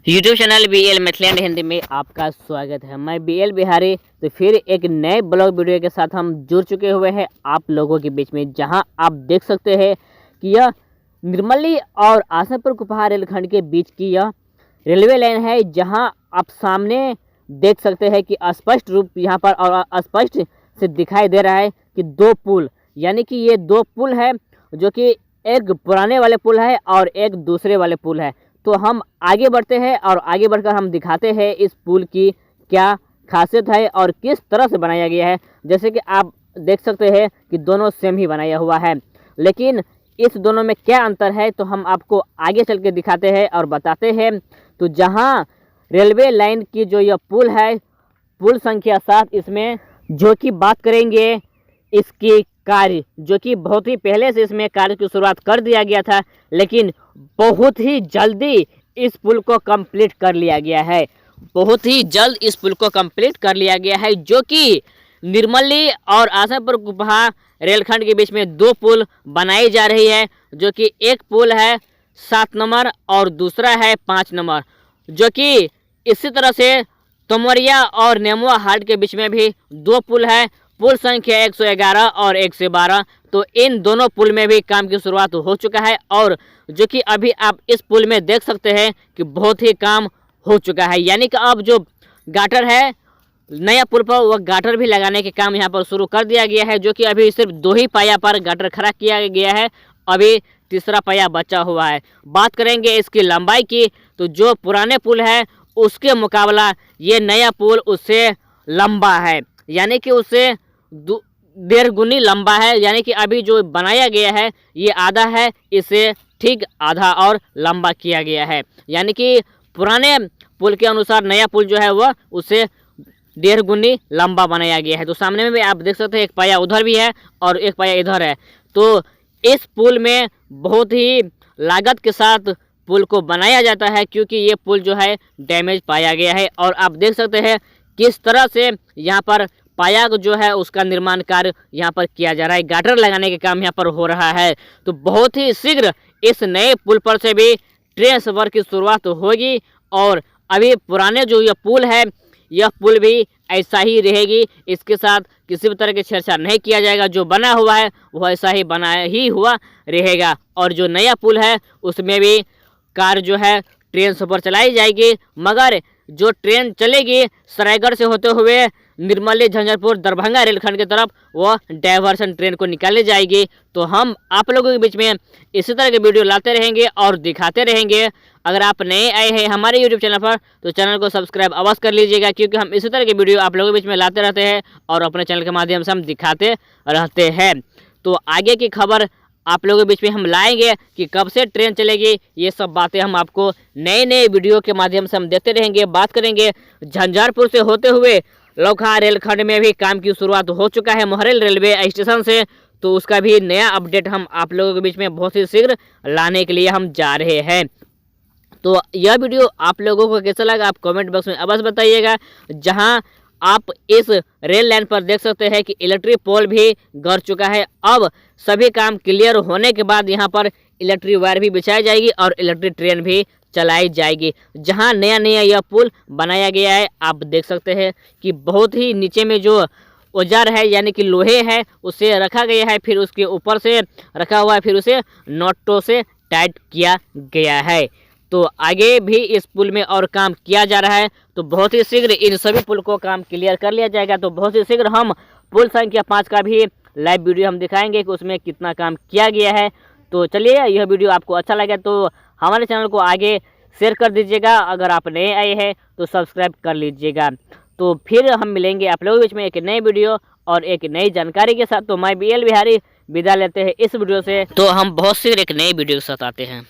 YouTube channel BL मैथलैंड Hindi में आपका स्वागत है। मैं BL बिहारी। तो फिर एक नए ब्लॉग वीडियो के साथ हम जुड़ चुके हुए हैं आप लोगों के बीच में, जहां आप देख सकते हैं कि यह निर्मली और आसनपुर कुपहा रेलखंड के बीच की यह रेलवे लाइन है, जहां आप सामने देख सकते हैं कि स्पष्ट रूप यहाँ पर और स्पष्ट से दिखाई दे रहा है कि दो पुल, यानी कि ये दो पुल है, जो कि एक पुराने वाले पुल है और एक दूसरे वाले पुल है। तो हम आगे बढ़ते हैं और आगे बढ़कर हम दिखाते हैं इस पुल की क्या खासियत है और किस तरह से बनाया गया है। जैसे कि आप देख सकते हैं कि दोनों सेम ही बनाया हुआ है, लेकिन इस दोनों में क्या अंतर है तो हम आपको आगे चल के दिखाते हैं और बताते हैं। तो जहां रेलवे लाइन की जो यह पुल है, पुल संख्या 7, इसमें जो कि बात करेंगे इसकी कार्य, जो कि बहुत ही पहले से इसमें कार्य की शुरुआत कर दिया गया था, लेकिन बहुत ही जल्दी इस पुल को कंप्लीट कर लिया गया है। बहुत ही जल्द इस पुल को कंप्लीट कर लिया गया है, जो कि निर्मली और आसनपुर कुपहा रेलखंड के बीच में दो पुल बनाई जा रही है, जो कि एक पुल है 7 नंबर और दूसरा है 5 नंबर, जो कि इसी तरह से तोमरिया और नेमुआ हाट के बीच में भी दो पुल है, पुल संख्या 111 और 112। तो इन दोनों पुल में भी काम की शुरुआत हो चुका है, और जो कि अभी आप इस पुल में देख सकते हैं कि बहुत ही काम हो चुका है। यानी कि अब जो गाटर है नया पुल पर, वह गाटर भी लगाने के काम यहाँ पर शुरू कर दिया गया है, जो कि अभी सिर्फ 2 ही पाया पर गाटर खड़ा किया गया है, अभी तीसरा पाया बचा हुआ है। बात करेंगे इसकी लंबाई की, तो जो पुराने पुल है उसके मुकाबला ये नया पुल उससे लंबा है, यानी कि उससे 1.5 गुनी लंबा है। यानी कि अभी जो बनाया गया है ये आधा है, इसे ठीक आधा और लंबा किया गया है। यानी कि पुराने पुल के अनुसार नया पुल जो है वह उससे 1.5 गुनी लंबा बनाया गया है। तो सामने में भी आप देख सकते हैं एक पाया उधर भी है और एक पाया इधर है। तो इस पुल में बहुत ही लागत के साथ पुल को बनाया जाता है, क्योंकि ये पुल जो है डैमेज पाया गया है। और आप देख सकते हैं किस तरह से यहाँ पर पाया जो है उसका निर्माण कार्य यहाँ पर किया जा रहा है, गाटर लगाने के काम यहाँ पर हो रहा है। तो बहुत ही शीघ्र इस नए पुल पर से भी ट्रेन सफर की शुरुआत होगी, और अभी पुराने जो यह पुल है यह पुल भी ऐसा ही रहेगी, इसके साथ किसी भी तरह की छेड़छाड़ नहीं किया जाएगा। जो बना हुआ है वह ऐसा ही बना ही हुआ रहेगा, और जो नया पुल है उसमें भी कार जो है ट्रेन सफर चलाई जाएगी, मगर जो ट्रेन चलेगी सरायगढ़ से होते हुए निर्मली झंझारपुर दरभंगा रेलखंड की तरफ, वह डाइवर्सन ट्रेन को निकाली जाएगी। तो हम आप लोगों के बीच में इसी तरह के वीडियो लाते रहेंगे और दिखाते रहेंगे। अगर आप नए आए हैं हमारे यूट्यूब चैनल पर तो चैनल को सब्सक्राइब अवश्य कर लीजिएगा, क्योंकि हम इसी तरह के वीडियो आप लोगों के बीच में लाते रहते हैं और अपने चैनल के माध्यम से हम दिखाते रहते हैं। तो आगे की खबर आप लोगों के बीच में हम लाएंगे कि कब से ट्रेन चलेगी, ये सब बातें हम आपको नए नए वीडियो के माध्यम से हम देते रहेंगे। बात करेंगे झंझारपुर से होते हुए लौखा रेलखंड में भी काम की शुरुआत हो चुका है मोहरेल रेलवे स्टेशन से, तो उसका भी नया अपडेट हम आप लोगों के बीच में बहुत ही शीघ्र लाने के लिए हम जा रहे हैं। तो यह वीडियो आप लोगों को कैसा लगा आप कमेंट बॉक्स में अवश्य बताइएगा। जहां आप इस रेल लाइन पर देख सकते हैं कि इलेक्ट्रिक पोल भी गड़ चुका है। अब सभी काम क्लियर होने के बाद यहाँ पर इलेक्ट्रिक वायर भी बिछाई जाएगी और इलेक्ट्रिक ट्रेन भी चलाई जाएगी। जहां नया नया यह पुल बनाया गया है, आप देख सकते हैं कि बहुत ही नीचे में जो औजार है यानी कि लोहे है उसे रखा गया है, फिर उसके ऊपर से रखा हुआ है, फिर उसे नोटों से टाइट किया गया है। तो आगे भी इस पुल में और काम किया जा रहा है, तो बहुत ही शीघ्र इन सभी पुल को काम क्लियर कर लिया जाएगा। तो बहुत ही शीघ्र हम पुल संख्या 5 का भी लाइव वीडियो हम दिखाएंगे कि उसमें कितना काम किया गया है। तो चलिए, यह वीडियो आपको अच्छा लगा तो हमारे चैनल को आगे शेयर कर दीजिएगा। अगर आप नए आए हैं तो सब्सक्राइब कर लीजिएगा। तो फिर हम मिलेंगे आप लोगों के बीच में एक नए वीडियो और एक नई जानकारी के साथ। तो मैं BL बिहारी विदा लेते हैं इस वीडियो से, तो हम बहुत शीघ्र एक नए वीडियो के साथ आते हैं।